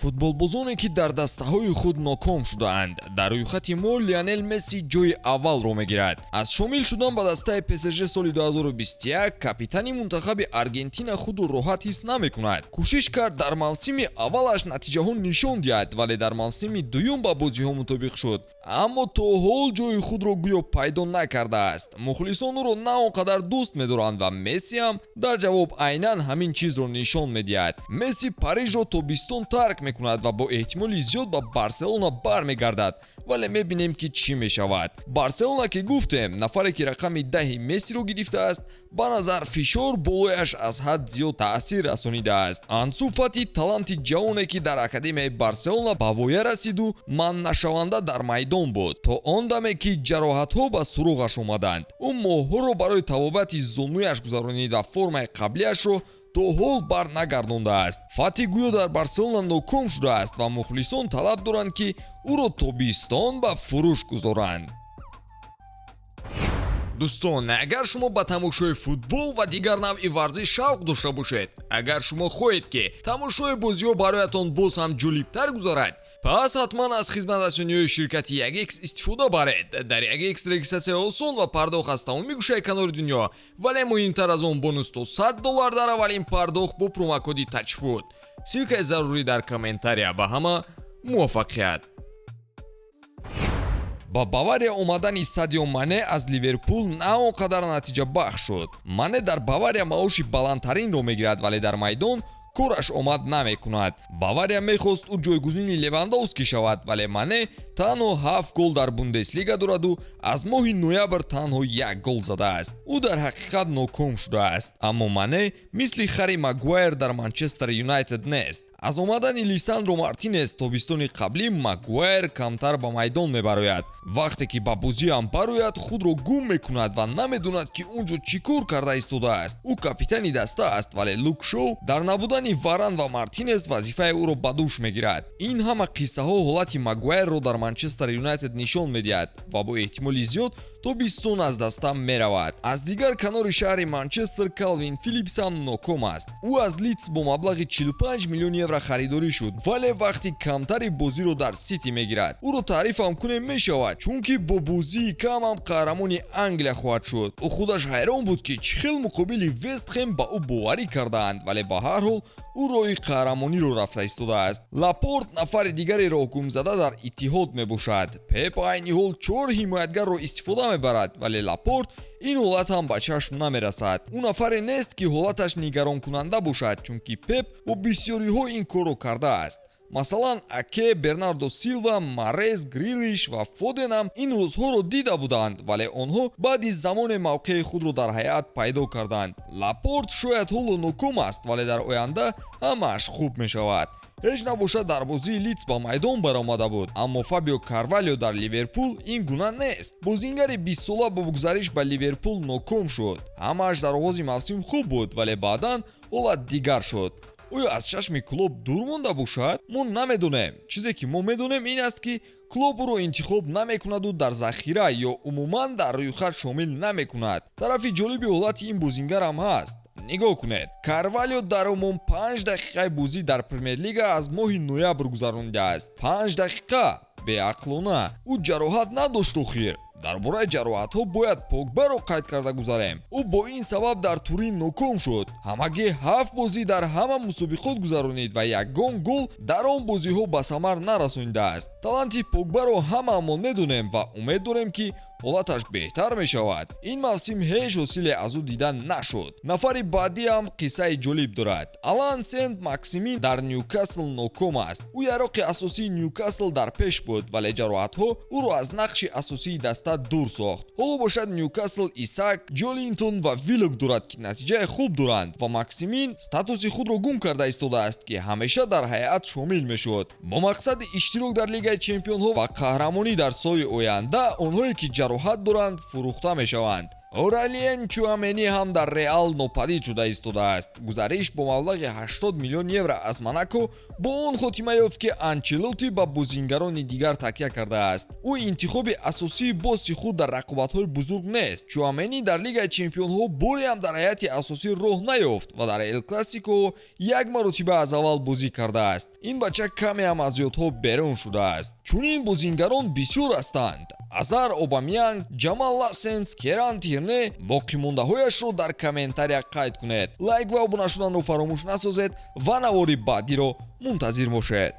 футболбозоне ки дар дастаҳои худ ноком шудаанд. Дар рӯйхати мо Лионел Месси ҷойи аввалро мегирад. Аз шомил шудан ба дастаи ПСЖ соли 2021 капитани мунтахаби Аргентина худро роҳат ҳис намекунад. Кӯшиш кард дар мавсими аввалаш натиҷаҳо нишон диҳад, вале дар мавсими дуюм ба бозиҳо мутобиқ шуд. Аммо то ҳол ҷойи худро гӯё пайдо накардааст. Мухлисон ӯро на он қадар дӯст медоранд ва Месси ҳам дар ҷавоб айнан ҳамин чизро нишон медиҳад. Месси Парижро тобистон тарк мекунад ва бо эҳтимоли зиёд ба Барселона бармегардад, вале мебинем ки чӣ мешавад. Барселона ки гуфтем, нафаре ки рақами 10 Мессиро гирифтааст, ба назар фишор болояш аз ҳад зиёд таъсир расонидааст. Ансу Фати таланти ҷавоне ки дар академияи Барселона ба воя расиду манънашаванда дар майдон буд, то он даме ки ҷароҳатҳо ба суруғаш омаданд. Ӯ моҳҳоро барои табобати зонуяш гузаронид ва формаи қаблияшро то ҳол бар нагардондааст. Фати гӯё дар Барселона ноком шудааст ва мухлисон талаб доранд ки ӯро тобистон ба фурӯш гузоранд. Дӯстон, агар шумо ба тамошои футбол ва дигар навъи варзиш шавқ дошта бошед, агар шумо хоҳед ки тамошои бозиҳо бароятон боз ҳам ҷолибтар гузарад, пас ҳатман аз хизматрасониҳои ширкати 1x истифода баред. Дар 1x регистратсия осон ва пардохт аз тамоми гӯшаи канори дунё, вале муҳимтар аз он бонус то $100 дар аввалин пардохт бо промокоди таҷфут. Силкаи зарурӣ дар комментария. Ба ҳама муваффақият. Ба Бавария омадани Садио Мане аз Ливерпул на он қадар натиҷабахш шуд. Мане дар Бавария маоши баландтаринро мегирад, вале дар майдон кораш омад намекунад. Бавария мехост ӯ ҷойгузини Левандовски шавад, вале Мане танҳо 7 гол дар Бундеслига дораду аз моҳи ноябр танҳо 1 гол задааст. Ӯ дар ҳақиқат ноком шудааст. Аммо Мане мисли Харри Магуайр дар Манчестер Юнайтед нест. Аз омадани Лисандро Мартинес тобистони қаблӣ Магуайр камтар ба майдон мебарояд. Вақте ки ба бозӣ ҳам барояд, худро гум мекунад ва намедонад ки онҷо чӣ кор карда истодааст. Ӯ капитани даста аст, вале Лук Шоу дар набудани Варан ва Мартинес вазифаи ӯро ба дӯш мегирад. Ин ҳама қиссаҳо ҳолати Магуайрро дар Манчестер Юнайтед нишон медиҳад ва бо эҳтимоли зиёд тобистон аз даста меравад. Аз дигар канори шаҳри Манчестер Калвин Филлипс ҳам ноком аст. Ӯ аз Лидс бо маблағи 45 миллион евро харидорӣ шуд, вале вақти камтари бозиро дар Сити мегирад. Ӯро таърифам кунем мешавад, чунки бо бозии кам ҳам қаҳрамони Англия хоҳад шуд. ӯ худаш ҳайрон буд ки чӣ хел муқобили Вест Хэм ба ӯ боварӣ кардаанд, вале ба ҳар ҳол ӯ роҳи қаҳрамониро рафта истодааст. Лапорт нафари дигари роҳгумзада дар Иттиҳод мебошад. Пеп айни ҳол 4 ҳимоятгарро истифода мебарад, вале Лапорт ин ҳолат ҳам ба чашм намерасад. Ӯ нафаре нест ки ҳолаташ нигаронкунанда бошад, чунки Пеп бо бисёриҳо ин корро кардааст. Масалан, Аке, Бернардо Силва, Марез, Грилиш ва Фоденам ин рӯзҳоро дида буданд, вале онҳо баъди замоне мавқеи худро дар ҳайат пайдо карданд. Лапорт шояд ҳоло ноком аст, вале дар оянда ҳамааш хуб мешавад. ҳеҷ набошад дар бозии Лидс ба майдон баромада буд, аммо Фабио Карвалио дар Ливерпул ин гуна нест. Бозингари 20 сола бо бугзариш ба Ливерпул ноком шуд. Ҳамааш дар оғози мавсим хуб буд, вале баъдан ҳолат дигар шуд. оё аз чашми клуб дур монда бошад? Мо намедонем. Чизе ки мо медонем ин аст ки клуб ӯро интихоб намекунаду дар захира ё умуман дар рӯйхат шомил намекунад. тарафи ҷолиби ҳолати ин бозингар ҳам ҳаст. нигоҳ кунед, Карвалио дар умум 5 дақиқаи бозӣ дар Премер-лига аз моҳи ноябр гузаронидааст. 5 дақиқа? Беақлона. ӯ ҷароҳат надошт охир. дар бораи ҷароҳатҳо бояд Погбаро қайд карда гузарем. ӯ бо ин сабаб дар Турин ноком шуд. ҳамагӣ 7 бозӣ дар ҳама мусобиқот гузаронид ва ягон гол дар он бозиҳо ба самар нарасонидааст. таланти Погбаро ҳамаамон медонем ва умед дорем ки ҳолаташ беҳтар мешавад. ин мавсим ҳеҷ ҳосиле аз ӯ дида нашуд. нафари баъдӣ ҳам қиссаи ҷолиб дорад. Алан Сент Максимин дар Ньюкасл ноком аст. ӯ яроқи асосии Ньюкасл дар пеш буд, вале ҷароҳатҳо ӯро аз нақши асосии даста дур сохт. ҳоло бошад Ньюкасл Исак, Ҷолинтон ва Виллок дорад ки натиҷаи хуб доранд ва Максимин статуси худро гум карда истодааст ки ҳамеша дар ҳайат шомил мешуд. бо мақсади иштирок дар Лигаи Чемпионҳо ва қаҳрамонӣ дар соли оянда онҳое ки ҷароҳат доранд фурӯхта мешаванд. Оралиен Чуамени ҳам дар Реал нопадид шуда истодааст. Гузариш бо маблағи 80 миллион евро аз Монако бо он хотима ёфт ки Анчелоти ба бозингарони дигар такя кардааст. Ӯ интихоби асосии босси худ дар рақобатҳои бузург нест. Чуамени дар Лигаи Чемпионҳо боре ҳам дар ҳайати асосӣ роҳ наёфт ва дар Эл Классико як маротиба аз аввал бозӣ кардааст. Ин бача каме ҳам аз ёдҳо берун шудааст. Чунин бозингарон бисёр ҳастанд. Азар, Обамянг, Ҷамал Ласенс, Керан Тирне, боқимондаҳояшро дар комментария қайд кунед. Лайк ва обуна шуданро фаромӯш насозед ва навори баъдиро мунтазир бошед.